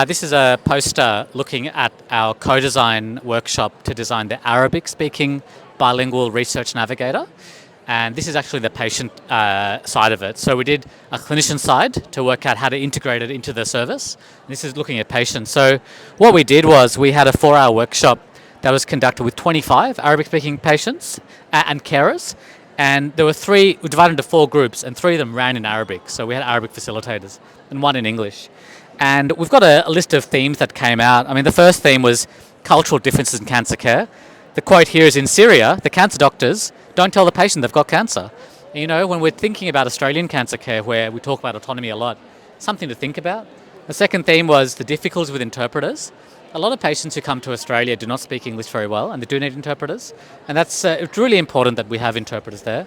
This is a poster looking at our co-design workshop to design the Arabic-speaking bilingual research navigator. And this is actually the patient side of it. So we did a clinician side to work out how to integrate it into the service. This is looking at patients. So what we did was we had a 4-hour workshop that was conducted with 25 Arabic-speaking patients and carers. And there were we divided into 4 groups, and 3 of them ran in Arabic. So we had Arabic facilitators and 1 in English. And we've got a list of themes that came out. I mean, the first theme was cultural differences in cancer care. The quote here is, in Syria, the cancer doctors don't tell the patient they've got cancer. You know, when we're thinking about Australian cancer care, where we talk about autonomy a lot, something to think about. The second theme was the difficulties with interpreters. A lot of patients who come to Australia do not speak English very well, and they do need interpreters. And that's it's really important that we have interpreters there.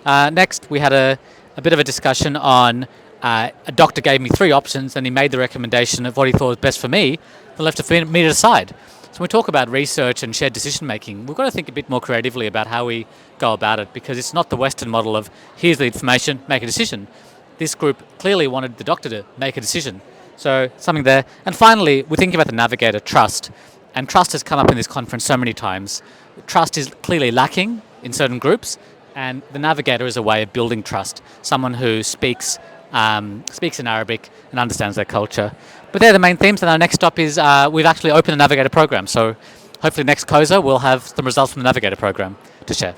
Next, we had a bit of a discussion on a doctor gave me 3 options, and he made the recommendation of what he thought was best for me, then left it for me to decide. So when we talk about research and shared decision making, we've got to think a bit more creatively about how we go about it, because it's not the Western model of here's the information, make a decision. This group clearly wanted the doctor to make a decision. So something there. And finally, we're thinking about the navigator, trust. And trust has come up in this conference so many times. Trust is clearly lacking in certain groups, and the navigator is a way of building trust. Someone who speaks in Arabic and understands their culture. But they're the main themes, and our next stop is we've actually opened a Navigator program. So hopefully next COSA we'll have some results from the Navigator program to share.